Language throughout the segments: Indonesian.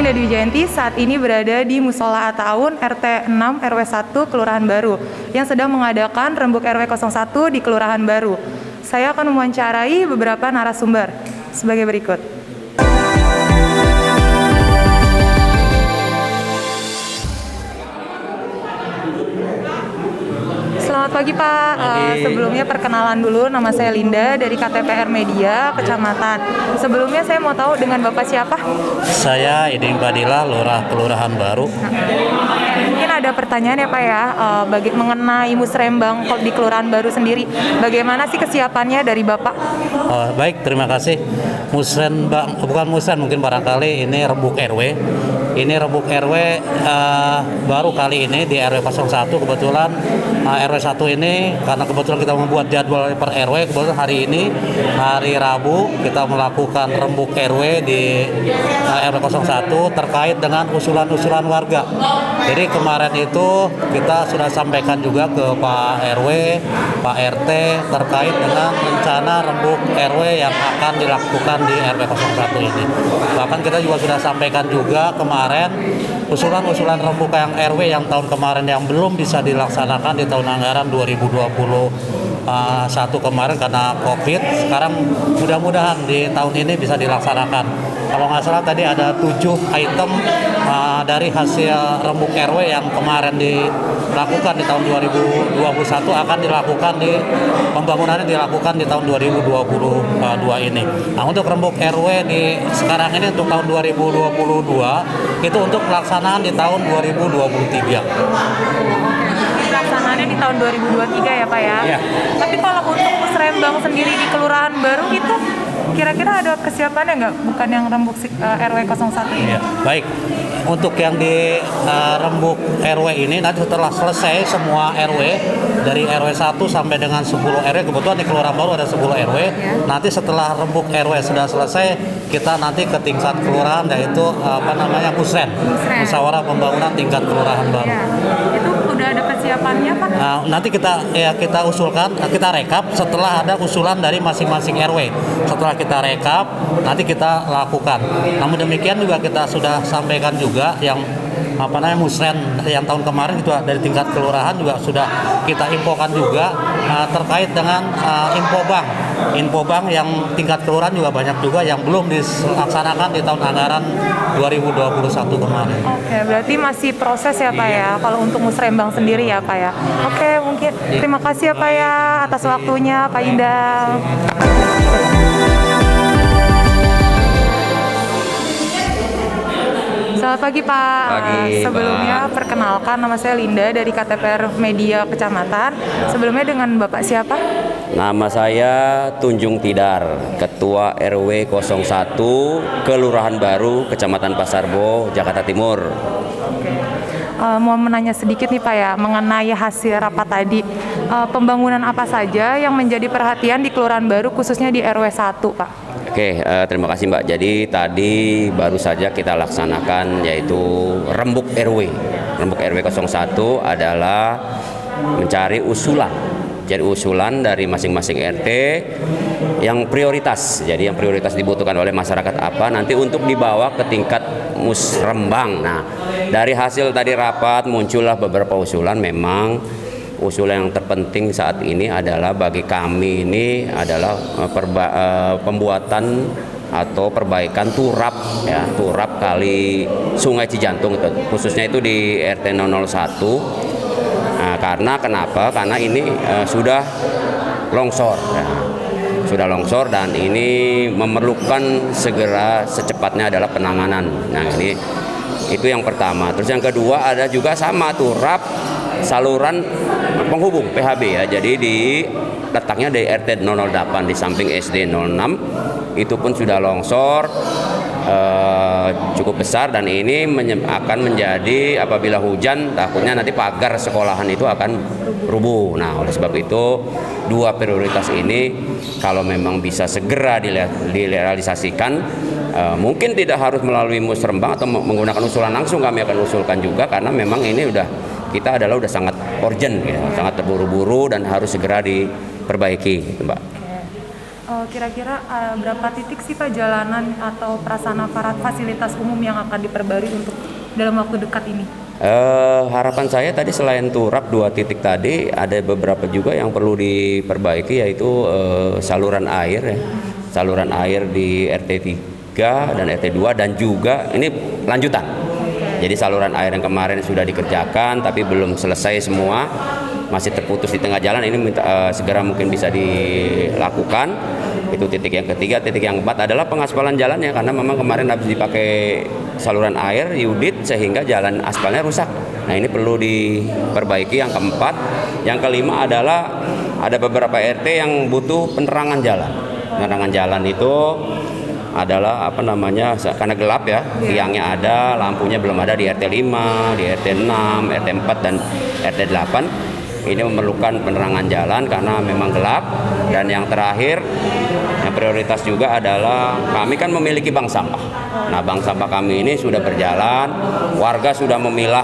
Linda Dwi Jayanti saat ini berada di Musola Ataun RT 6 RW 1 Kelurahan Baru yang sedang mengadakan rembuk RW 01 di Kelurahan Baru. Saya akan mewawancarai beberapa narasumber sebagai berikut. Selamat pagi Pak. Sebelumnya perkenalan dulu, nama saya Linda dari KTPR Media Kecamatan. Sebelumnya saya mau tahu dengan Bapak siapa? Saya Iding Padilla, Lurah Kelurahan Baru. Mungkin ada pertanyaan ya Pak ya, mengenai musrembang di Kelurahan Baru sendiri. Bagaimana sih kesiapannya dari Bapak? Baik, terima kasih. Musrembang, bukan musren, mungkin barangkali ini rembuk RW. Ini rembuk RW baru kali ini di RW 01 kebetulan. RW 1 ini karena kebetulan kita membuat jadwal per RW, kebetulan hari ini hari Rabu kita melakukan rembuk RW di RW 01 terkait dengan usulan-usulan warga. Jadi kemarin itu kita sudah sampaikan juga ke Pak RW, Pak RT terkait dengan rencana rembuk RW yang akan dilakukan di RW 01 ini. Bahkan kita juga sudah sampaikan juga kemarin usulan-usulan rembuk yang RW yang tahun kemarin yang belum bisa dilaksanakan di tahun anggaran 2021 kemarin karena COVID. Sekarang mudah-mudahan di tahun ini bisa dilaksanakan. Kalau nggak salah tadi ada 7 item dari hasil rembuk RW yang kemarin dilakukan di tahun 2021 akan dilakukan pembangunannya dilakukan di tahun 2022 ini. Nah, untuk rembuk RW di sekarang ini untuk tahun 2022 itu untuk pelaksanaan di tahun 2023. Pelaksanaannya di tahun 2023 ya Pak ya? Iya. Tapi kalau untuk musrembang sendiri di Kelurahan Baru itu kira-kira ada kesiapannya nggak? Bukan yang rembuk RW 01 ini? Iya. Baik, untuk yang di rembuk RW ini nanti setelah selesai semua RW dari RW 1 sampai dengan 10 RW, kebetulan di Kelurahan Baru ada 10 RW. Nanti setelah rembuk RW sudah selesai, kita nanti ke tingkat kelurahan, yaitu musren, musyawarah pembangunan tingkat kelurahan baru. Ya. Itu udah ada kesiapannya Pak? Nanti kita usulkan, kita rekap setelah ada usulan dari masing-masing RW. Setelah kita rekap, nanti kita lakukan. Namun demikian juga kita sudah sampaikan juga yang musren yang tahun kemarin itu dari tingkat kelurahan juga sudah kita infokan juga terkait dengan info bank yang tingkat kelurahan juga banyak juga yang belum dilaksanakan di tahun anggaran 2021 kemarin. Oke, berarti masih proses ya Pak ya, kalau untuk musrembang sendiri ya Pak ya. Oke, mungkin terima kasih ya Pak ya atas waktunya Pak Indah. Selamat pagi Pak. Sebelumnya perkenalkan, nama saya Linda dari KTPR Media Kecamatan. Sebelumnya dengan Bapak siapa? Nama saya Tunjung Tidar, Ketua RW 01 Kelurahan Baru, Kecamatan Pasarbo, Jakarta Timur. Mau menanya sedikit nih Pak ya, mengenai hasil rapat tadi. Pembangunan apa saja yang menjadi perhatian di Kelurahan Baru khususnya di RW 1 Pak? Oke, terima kasih Mbak. Jadi tadi baru saja kita laksanakan yaitu rembuk RW. Rembuk RW 01 adalah mencari usulan. Jadi usulan dari masing-masing RT yang prioritas. Jadi yang prioritas dibutuhkan oleh masyarakat apa nanti untuk dibawa ke tingkat musrembang. Nah, dari hasil tadi rapat muncullah beberapa usulan. Memang usulan yang terpenting saat ini adalah bagi kami ini adalah pembuatan atau perbaikan turap ya, turap kali Sungai Cijantung khususnya itu di RT 001. Nah, karena kenapa? Karena ini sudah longsor ya. Sudah longsor dan ini memerlukan segera secepatnya adalah penanganan. Nah, ini itu yang pertama. Terus yang kedua ada juga sama turap saluran penghubung PHB ya. Jadi letaknya di RT 008 di samping SD 06 itu pun sudah longsor cukup besar dan ini akan menjadi apabila hujan takutnya nanti pagar sekolahan itu akan rubuh. Nah, oleh sebab itu dua prioritas ini kalau memang bisa segera direalisasikan, mungkin tidak harus melalui musrembang atau menggunakan usulan langsung, kami akan usulkan juga karena memang ini kita adalah sangat urgent, sangat terburu-buru dan harus segera diperbaiki, Mbak. Kira-kira berapa titik sih Pak jalanan atau prasarana fasilitas umum yang akan diperbarui untuk dalam waktu dekat ini? Harapan saya tadi selain turap 2 titik tadi, ada beberapa juga yang perlu diperbaiki, yaitu saluran air ya. Saluran air di RT 3 dan RT 2, dan juga ini lanjutan. Jadi saluran air yang kemarin sudah dikerjakan tapi belum selesai semua, masih terputus di tengah jalan, ini segera mungkin bisa dilakukan. Itu titik yang ketiga. Titik yang keempat adalah pengaspalan jalannya, karena memang kemarin habis dipakai saluran air Yudit sehingga jalan aspalnya rusak. Nah, ini perlu diperbaiki. Yang keempat. Yang kelima adalah ada beberapa RT yang butuh penerangan jalan. Penerangan jalan itu adalah karena gelap ya, tiangnya ada, lampunya belum ada di RT 5, di RT 6, RT 4 dan RT 8. Ini memerlukan penerangan jalan karena memang gelap. Dan yang terakhir, yang prioritas juga adalah kami kan memiliki bank sampah. Nah, bank sampah kami ini sudah berjalan, warga sudah memilah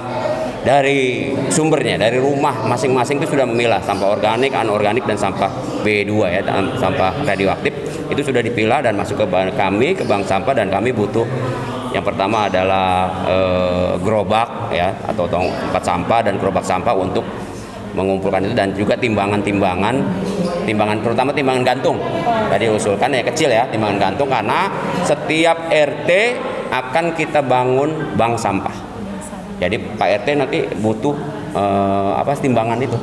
dari sumbernya, dari rumah masing-masing itu sudah memilah sampah organik, anorganik, dan sampah B2 ya, sampah radioaktif. Itu sudah dipilah dan masuk ke kami, ke bank sampah, dan kami butuh yang pertama adalah gerobak ya, atau tempat sampah dan gerobak sampah untuk mengumpulkan itu, dan juga timbangan terutama timbangan gantung. Tadi usulkan ya kecil ya, timbangan gantung, karena setiap RT akan kita bangun bank sampah. Jadi Pak RT nanti butuh timbangan itu.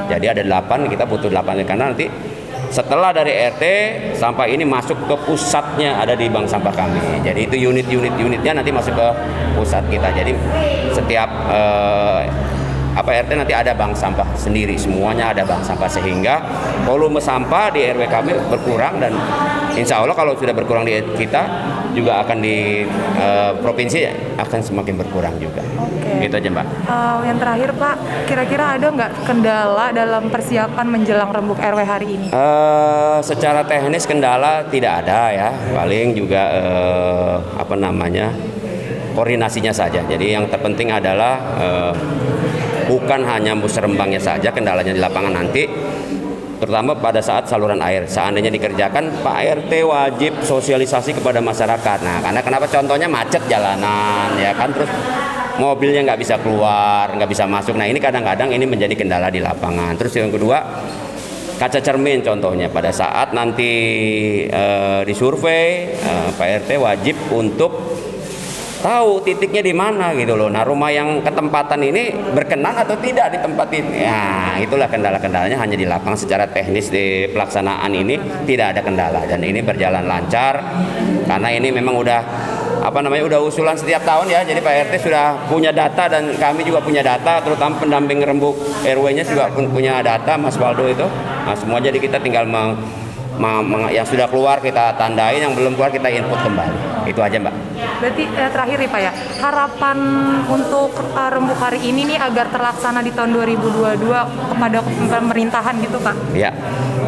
Jadi ada 8, kita butuh 8 karena nanti setelah dari RT sampah ini masuk ke pusatnya ada di bank sampah kami. Jadi itu unitnya nanti masuk ke pusat kita. Jadi setiap RT nanti ada bank sampah sendiri, semuanya ada bank sampah, sehingga volume sampah di RW kami berkurang, dan insya Allah kalau sudah berkurang di kita juga akan di provinsi akan semakin berkurang juga. Oke. Itu aja Mbak. Yang terakhir Pak, kira-kira ada nggak kendala dalam persiapan menjelang rembuk RW hari ini? Secara teknis kendala tidak ada ya, paling juga koordinasinya saja. Jadi yang terpenting adalah bukan hanya musrembangnya saja kendalanya di lapangan nanti, terutama pada saat saluran air. Seandainya dikerjakan, Pak RT wajib sosialisasi kepada masyarakat. Nah, karena kenapa? Contohnya macet jalanan, ya kan, terus mobilnya nggak bisa keluar, nggak bisa masuk. Nah, ini kadang-kadang ini menjadi kendala di lapangan. Terus yang kedua, kaca cermin contohnya. Pada saat nanti disurvei, Pak RT wajib untuk tahu titiknya di mana gitu loh. Nah, rumah yang ketempatan ini berkenan atau tidak di tempat ini. Ya, itulah kendala-kendalanya hanya di lapangan. Secara teknis di pelaksanaan ini tidak ada kendala, dan ini berjalan lancar karena ini memang udah usulan setiap tahun ya. Jadi Pak RT sudah punya data dan kami juga punya data, terutama pendamping rembuk RW-nya juga punya data, Mas Waldo itu. Nah, semua jadi kita tinggal yang sudah keluar kita tandain, yang belum keluar kita input kembali. Itu aja Mbak. Berarti terakhir nih Pak ya, harapan untuk rembuk hari ini nih agar terlaksana di tahun 2022 kepada pemerintahan gitu Pak? Ya,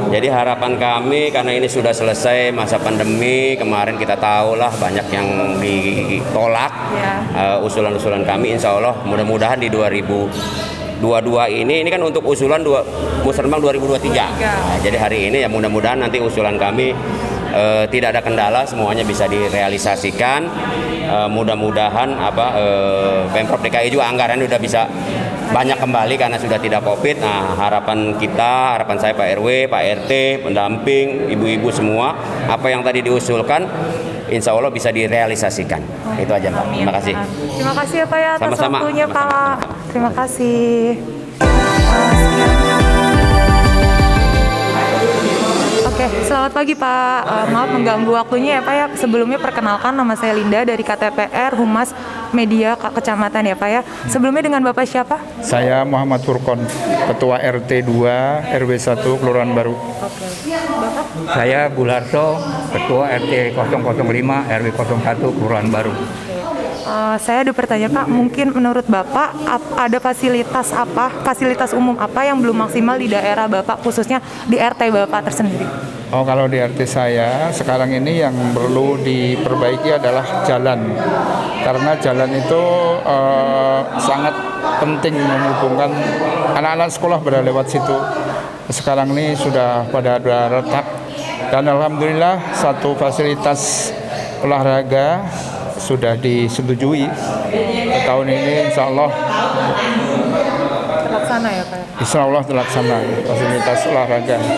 jadi harapan kami karena ini sudah selesai masa pandemi, kemarin kita tahulah banyak yang ditolak ya. Usulan-usulan kami, insya Allah mudah-mudahan di 2022 ini kan untuk usulan musrembang 2023. Nah, jadi hari ini ya mudah-mudahan nanti usulan kami tidak ada kendala, semuanya bisa direalisasikan. Mudah-mudahan Pemprov DKI juga anggarannya udah bisa banyak kembali karena sudah tidak Covid. Nah, harapan saya Pak RW, Pak RT, pendamping, ibu-ibu semua, apa yang tadi diusulkan insya Allah bisa direalisasikan. Itu aja Mbak. Terima kasih. Terima kasih ya Pak ya atas Sama-sama. waktunya Pak. Terima kasih. Oke, selamat pagi Pak. Maaf mengganggu waktunya ya Pak ya. Sebelumnya perkenalkan, nama saya Linda dari KTPR Humas Media Kecamatan ya Pak ya. Sebelumnya dengan Bapak siapa? Saya Muhammad Furkon, Ketua RT 2 RW 1 Kelurahan Baru. Oke. Bapak? Saya Bularso, Ketua RT 005 RW 01 Kelurahan Baru. Saya ada pertanyaan Pak, mungkin menurut Bapak ada fasilitas umum apa yang belum maksimal di daerah Bapak, khususnya di RT Bapak tersendiri? Oh, kalau di RT saya sekarang ini yang perlu diperbaiki adalah jalan, karena jalan itu sangat penting menghubungkan anak-anak sekolah berada lewat situ. Sekarang ini sudah pada retak Dan alhamdulillah satu fasilitas olahraga sudah disetujui tahun ini, insya Allah Terlaksana ya Pak? insya Allah terlaksana fasilitas olahraga. Kalau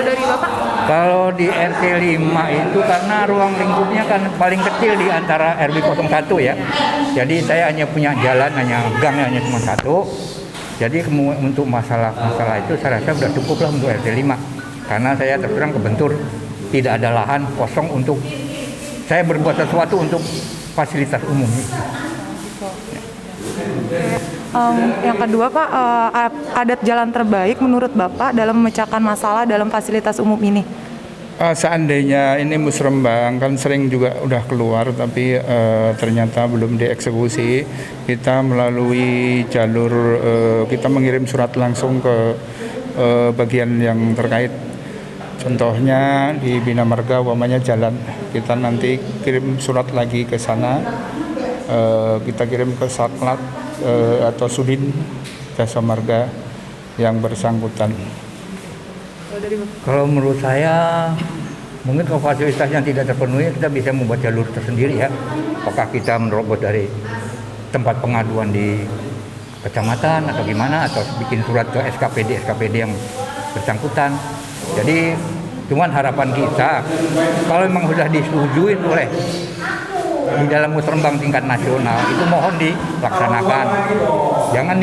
dari Bapak? Kalau di RT 5 itu karena ruang lingkupnya kan paling kecil di antara RW 01 ya. Jadi saya hanya punya jalan, hanya gangnya hanya cuma satu. Jadi untuk masalah itu saya rasa sudah cukup lah untuk RT 5. Karena saya terus terang kebentur tidak ada lahan kosong untuk saya berbuat sesuatu untuk fasilitas umum. Yang kedua Pak, adat jalan terbaik menurut Bapak dalam memecahkan masalah dalam fasilitas umum ini? Seandainya ini musrembang kan sering juga udah keluar tapi ternyata belum dieksekusi, kita melalui jalur kita mengirim surat langsung ke bagian yang terkait. Contohnya di Bina Marga umpamanya jalan, kita nanti kirim surat lagi ke sana, kita kirim ke Satlat atau Sudin Jasa Marga yang bersangkutan. Kalau menurut saya, mungkin kalau fasilitasnya tidak terpenuhi, kita bisa membuat jalur tersendiri ya. Apakah kita menerobos dari tempat pengaduan di kecamatan atau gimana, atau bikin surat ke SKPD yang bersangkutan. Jadi, cuman harapan kita, kalau memang sudah disetujui oleh di dalam musrembang tingkat nasional, itu mohon dilaksanakan. Jangan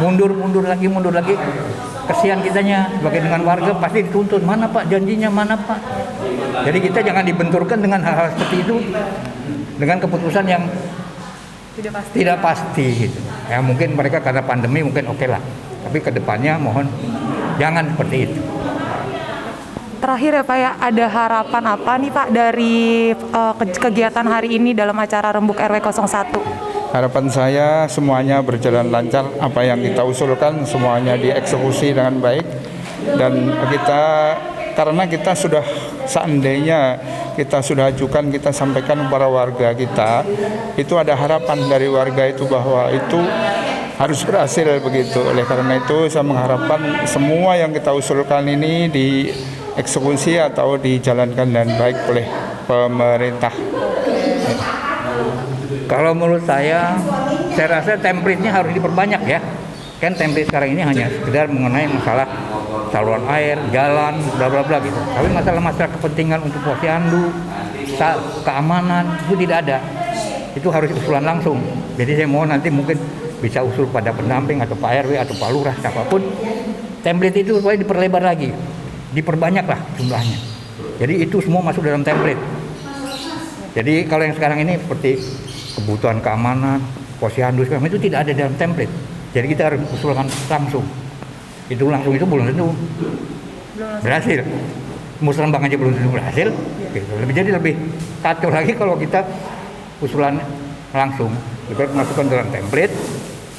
mundur lagi. Kesian kitanya sebagai dengan warga pasti dituntut, mana Pak janjinya, mana Pak. Jadi kita jangan dibenturkan dengan hal-hal seperti itu dengan keputusan yang tidak pasti gitu. Ya mungkin mereka karena pandemi mungkin oke lah, tapi kedepannya mohon jangan seperti itu. Terakhir ya Pak ya, ada harapan apa nih Pak dari kegiatan hari ini dalam acara Rembuk RW 01? Harapan saya semuanya berjalan lancar, apa yang kita usulkan semuanya dieksekusi dengan baik, dan karena kita sudah seandainya kita sudah ajukan, kita sampaikan kepada warga kita, itu ada harapan dari warga itu bahwa itu harus berhasil begitu. Oleh karena itu saya mengharapkan semua yang kita usulkan ini dieksekusi atau dijalankan dengan baik oleh pemerintah. Kalau menurut saya rasa template-nya harus diperbanyak ya. Kan template sekarang ini hanya sekedar mengenai masalah saluran air, jalan, bla bla bla gitu. Tapi masalah-masalah kepentingan untuk posyandu, keamanan itu tidak ada. Itu harus usulan langsung. Jadi saya mohon nanti mungkin bisa usul pada pendamping atau Pak RW atau Pak Lurah siapapun. Template itu supaya diperlebar lagi, diperbanyaklah jumlahnya. Jadi itu semua masuk dalam template. Jadi kalau yang sekarang ini seperti kebutuhan keamanan, posyandu itu tidak ada dalam template. Jadi kita harus usulkan langsung. Itu langsung itu belum tentu berhasil. Musrembang aja belum tentu berhasil. Jadi lebih kacau lagi kalau kita usulan langsung. Kita masukkan dalam template,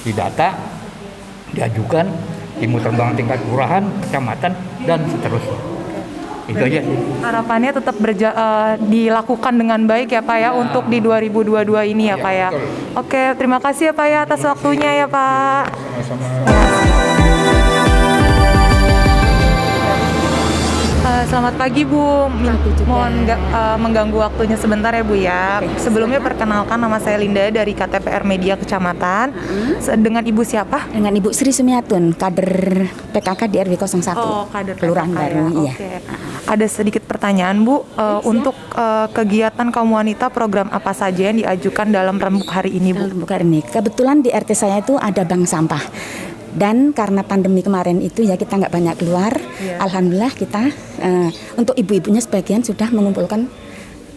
didata, diajukan di musrembang tingkat kelurahan, kecamatan, dan seterusnya. Itu aja. Harapannya tetap dilakukan dengan baik ya Pak ya untuk di 2022 ini ya Pak ya. Oke, terima kasih ya Pak ya atas waktunya ya Pak. Selamat pagi Bu, mohon mengganggu waktunya sebentar ya Bu ya. Sebelumnya perkenalkan, nama saya Linda dari KTPR Media Kecamatan. Dengan Ibu siapa? Dengan Ibu Sri Sumiatun, kader PKK di RW 01. Oh, kader Kelurahan PKK Baru, ya. iya. Oke. Ada sedikit pertanyaan Bu, untuk kegiatan kaum wanita, program apa saja yang diajukan dalam Rembuk hari ini Bu? Rembuk hari ini, kebetulan di RT saya itu ada bank sampah. Dan karena pandemi kemarin itu ya kita nggak banyak keluar, alhamdulillah kita untuk ibu-ibunya sebagian sudah mengumpulkan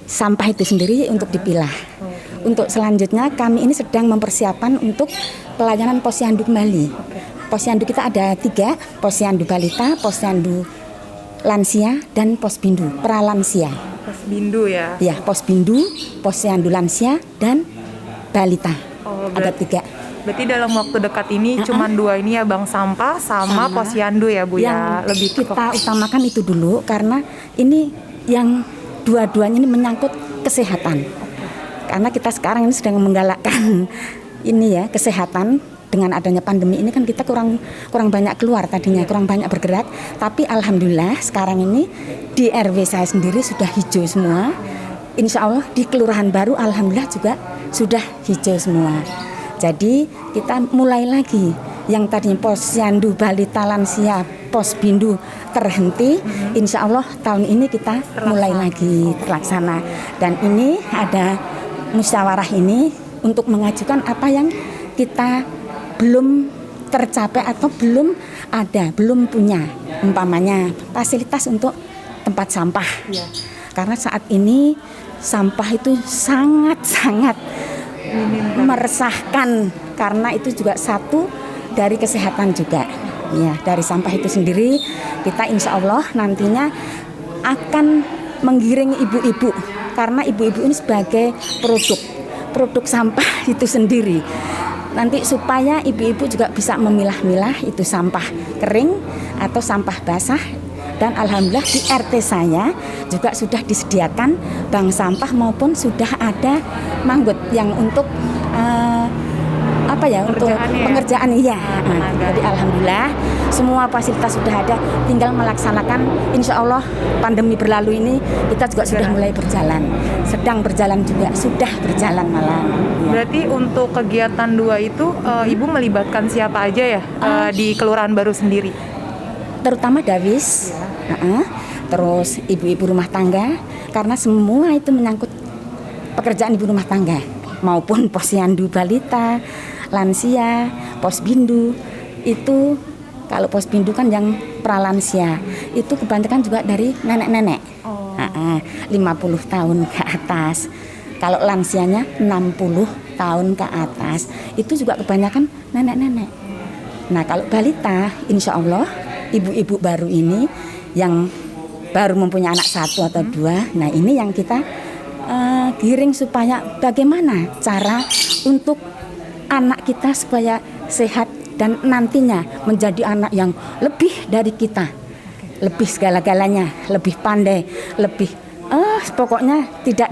sampah itu sendiri untuk dipilah. Untuk selanjutnya kami ini sedang mempersiapkan untuk pelayanan posyandu kembali. Posyandu kita ada 3, posyandu balita, posyandu lansia, dan posbindu pralansia. Posbindu ya? Ya, posbindu, posyandu lansia, dan balita. Ada 3. Berarti dalam waktu dekat ini cuma 2 ini ya, bank sampah sama posyandu ya Bu ya. Lebih kita utamakan itu dulu karena ini yang dua-duanya ini menyangkut kesehatan. Karena kita sekarang ini sedang menggalakkan ini ya kesehatan dengan adanya pandemi ini kan kita kurang banyak keluar tadinya, kurang banyak bergerak. Tapi alhamdulillah sekarang ini di RW saya sendiri sudah hijau semua. Insya Allah di Kelurahan Baru alhamdulillah juga sudah hijau semua. Jadi kita mulai lagi yang tadinya posyandu balita lansia posbindu terhenti, insya Allah tahun ini kita mulai lagi terlaksana. Dan ini ada musyawarah ini untuk mengajukan apa yang kita belum tercapai atau belum ada, belum punya, umpamanya fasilitas untuk tempat sampah. Karena saat ini sampah itu sangat-sangat meresahkan, karena itu juga satu dari kesehatan juga. Ya, dari sampah itu sendiri kita insya Allah nantinya akan menggiring ibu-ibu, karena ibu-ibu ini sebagai produk sampah itu sendiri. Nanti supaya ibu-ibu juga bisa memilah-milah itu sampah kering atau sampah basah. Dan alhamdulillah di RT saya juga sudah disediakan bank sampah maupun sudah ada manggut yang untuk untuk pengerjaan iya. Jadi alhamdulillah semua fasilitas sudah ada, tinggal melaksanakan. Insya Allah pandemi berlalu ini kita juga sudah mulai berjalan, sedang berjalan juga, sudah berjalan malam. Berarti untuk kegiatan 2 itu Ibu melibatkan siapa aja ya di Kelurahan Baru sendiri? Terutama Dawis, terus ibu-ibu rumah tangga, karena semua itu menyangkut pekerjaan ibu rumah tangga maupun posyandu balita, lansia, posbindu. Itu kalau posbindu kan yang pralansia, itu kebanyakan juga dari nenek-nenek, 50 tahun ke atas. Kalau lansianya 60 tahun ke atas, itu juga kebanyakan nenek-nenek. Nah kalau balita, insya Allah ibu-ibu baru ini yang baru mempunyai anak 1 atau 2, nah ini yang kita giring supaya bagaimana cara untuk anak kita supaya sehat dan nantinya menjadi anak yang lebih dari kita, lebih segala-galanya, lebih pandai, lebih pokoknya tidak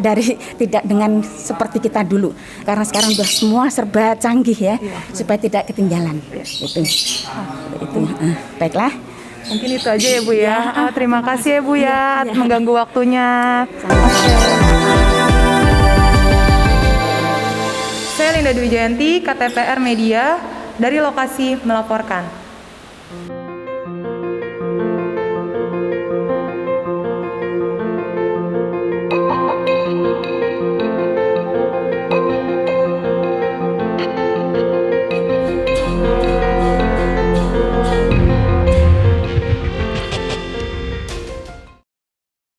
dengan seperti kita dulu, karena sekarang sudah semua serba canggih ya, supaya tidak ketinggalan. Itu baiklah. Mungkin itu aja ya Bu ya. Terima kasih ya Bu ya, mengganggu waktunya. Saya Linda Dwi Jayanti, KTPR Media, dari lokasi melaporkan.